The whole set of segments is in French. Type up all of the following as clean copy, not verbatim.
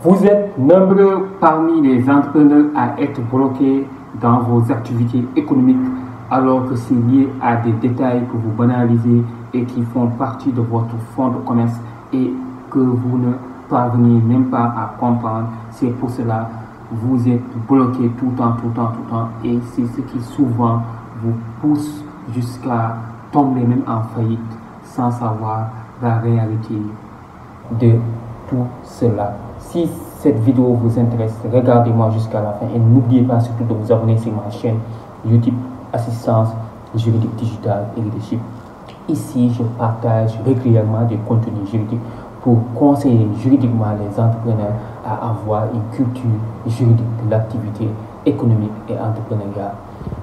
Vous êtes nombreux parmi les entrepreneurs à être bloqués dans vos activités économiques alors que c'est lié à des détails que vous banalisez et qui font partie de votre fonds de commerce et que vous ne parvenez même pas à comprendre. C'est pour cela que vous êtes bloqué tout le temps et c'est ce qui souvent vous pousse jusqu'à tomber même en faillite sans savoir la réalité de tout cela. Si cette vidéo vous intéresse, regardez-moi jusqu'à la fin et n'oubliez pas surtout de vous abonner sur ma chaîne YouTube Assistance Juridique Digitale et Leadership. Ici, je partage régulièrement des contenus juridiques pour conseiller juridiquement les entrepreneurs à avoir une culture juridique de l'activité économique et entrepreneuriale.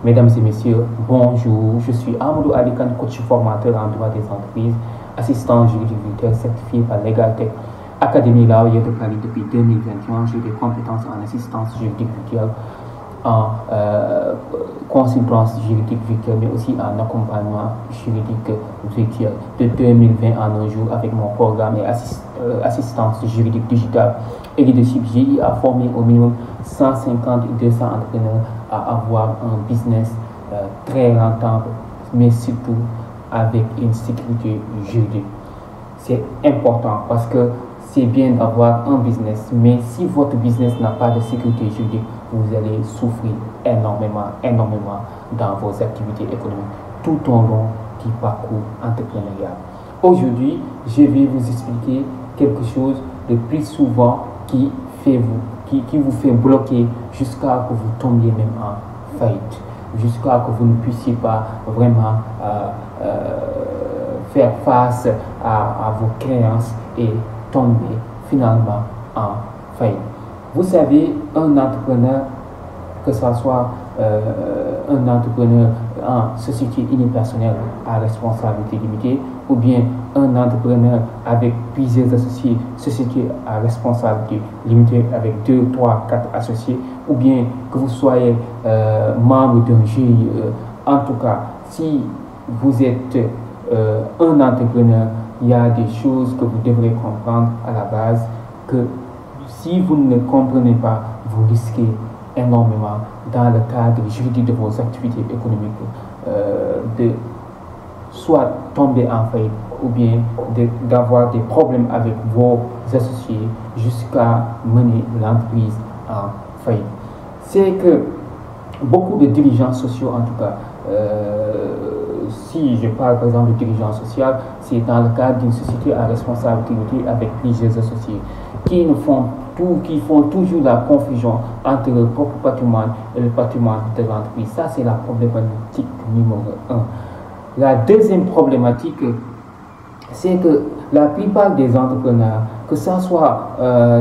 Mesdames et messieurs, bonjour, je suis Amadou Alikan, coach formateur en droit des entreprises, assistant juridique certifié par LegalTech Académie Laoye de Paris depuis 2021. J'ai des compétences en assistance juridique virtuelle, en consultance juridique virtuelle, mais aussi en accompagnement juridique virtuel de 2020 à nos jours avec mon programme et assistance juridique digitale et leadership. J'ai formé au minimum 150 et 200 entrepreneurs à avoir un business très rentable, mais surtout avec une sécurité juridique. C'est important parce que c'est bien d'avoir un business, mais si votre business n'a pas de sécurité juridique, vous allez souffrir énormément dans vos activités économiques tout au long du parcours entrepreneurial. Aujourd'hui, je vais vous expliquer quelque chose de plus souvent qui vous fait bloquer jusqu'à que vous tombiez même en faillite, jusqu'à que vous ne puissiez pas vraiment faire face à vos créances et tomber finalement en faillite. Vous savez, un entrepreneur, que ce soit un entrepreneur en société unipersonnelle à responsabilité limitée ou bien un entrepreneur avec plusieurs associés, société à responsabilité limitée avec 2, 3, 4 associés, ou bien que vous soyez membre d'un GIE, en tout cas, si vous êtes un entrepreneur, il y a des choses que vous devrez comprendre à la base, que si vous ne comprenez pas, vous risquez énormément dans le cadre juridique de vos activités économiques de soit tomber en faillite ou bien d'avoir des problèmes avec vos associés jusqu'à mener l'entreprise en faillite. C'est que beaucoup de dirigeants sociaux, en tout cas, si je parle par exemple de dirigeants sociaux, c'est dans le cadre d'une société à responsabilité avec plusieurs associés qui font toujours la confusion entre le propre patrimoine et le patrimoine de l'entreprise. Ça, c'est la problématique numéro 1. La deuxième problématique, c'est que la plupart des entrepreneurs, que ce soit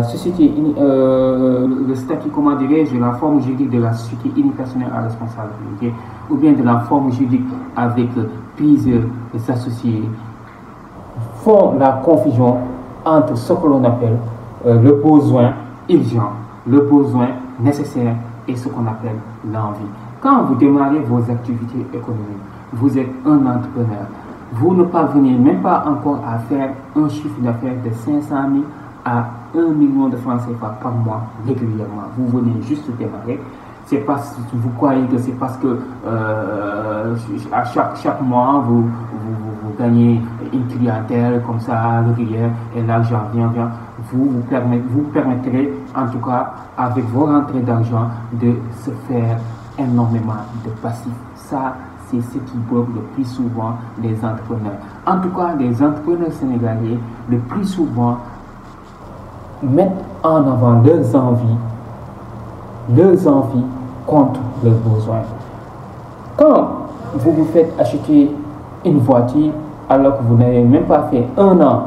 société, le statut, comment dirais-je, la forme juridique de la société unipersonnelle à responsabilité, ou bien de la forme juridique avec plusieurs associés, font la confusion entre ce que l'on appelle le besoin urgent, le besoin nécessaire et ce qu'on appelle l'envie. Quand vous démarrez vos activités économiques, vous êtes un entrepreneur, vous ne parvenez même pas encore à faire un chiffre d'affaires de 500 000 à 1 million de francs CFA par mois régulièrement. Vous venez juste démarrer. C'est parce que vous croyez que c'est parce que à chaque mois vous gagnez une clientèle comme ça régulière et l'argent vient. Vous permettrez en tout cas avec vos rentrées d'argent de se faire énormément de passifs. Ça, c'est ce qui bloque le plus souvent les entrepreneurs. En tout cas, les entrepreneurs sénégalais, le plus souvent, mettent en avant leurs envies contre leurs besoins. Quand vous vous faites acheter une voiture alors que vous n'avez même pas fait un an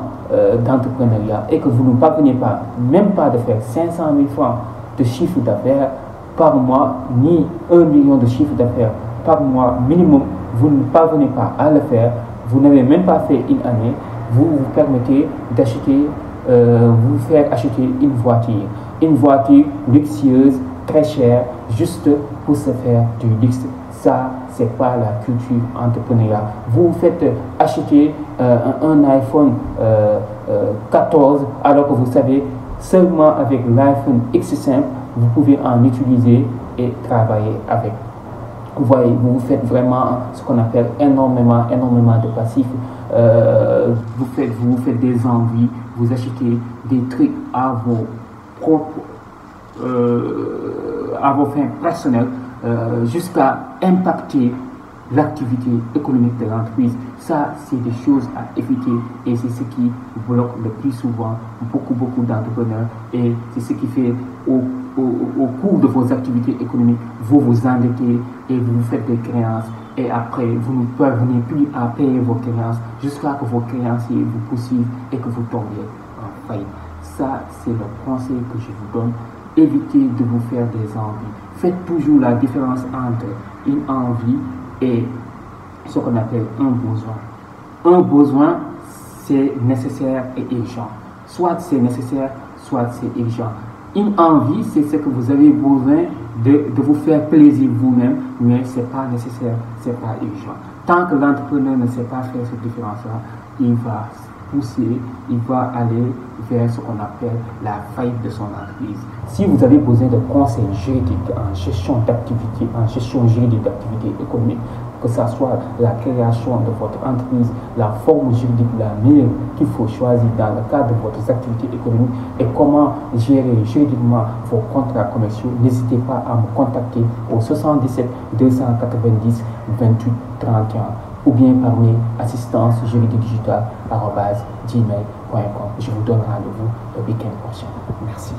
d'entrepreneuriat et que vous ne parvenez pas même pas de faire 500 000 francs de chiffre d'affaires par mois, ni 1 million de chiffre d'affaires par mois minimum, vous ne parvenez pas à le faire, vous n'avez même pas fait une année, vous vous permettez d'acheter, vous faire acheter une voiture luxueuse, très chère, juste pour se faire du luxe. Ça, c'est pas la culture entrepreneuriale. Vous faites acheter un iPhone 14 alors que vous savez Seulement avec l'iPhone X5, vous pouvez en utiliser et travailler avec. Vous voyez, vous faites vraiment ce qu'on appelle énormément de passifs. Vous faites des envies, vous achetez des trucs à vos propres, à vos fins personnelles, jusqu'à impacter l'activité économique de l'entreprise. Ça, c'est des choses à éviter et c'est ce qui bloque le plus souvent beaucoup d'entrepreneurs et c'est ce qui fait au cours de vos activités économiques, vous vous endettez et vous faites des créances et après vous ne parvenez plus à payer vos créances jusqu'à ce que vos créanciers vous poursuivent et que vous tombiez en faillite. Ça, c'est le conseil que je vous donne. Évitez de vous faire des envies. Faites toujours la différence entre une envie et ce qu'on appelle un besoin. Un besoin, c'est nécessaire et urgent. Soit c'est nécessaire, soit c'est urgent. Une envie, c'est ce que vous avez besoin de vous faire plaisir vous-même, mais ce n'est pas nécessaire, ce n'est pas urgent. Tant que l'entrepreneur ne sait pas faire cette différence-là, il va pousser, il va aller vers ce qu'on appelle la faillite de son entreprise. Si vous avez besoin de conseils juridiques en gestion d'activité, en gestion juridique d'activité économique, que ce soit la création de votre entreprise, la forme juridique la meilleure qu'il faut choisir dans le cadre de votre activité économique et comment gérer juridiquement vos contrats commerciaux, n'hésitez pas à me contacter au 77 290 28 31 ou bien par mail assistance juridique digitale@gmail.com. Je vous donne rendez-vous le week-end prochain. Merci.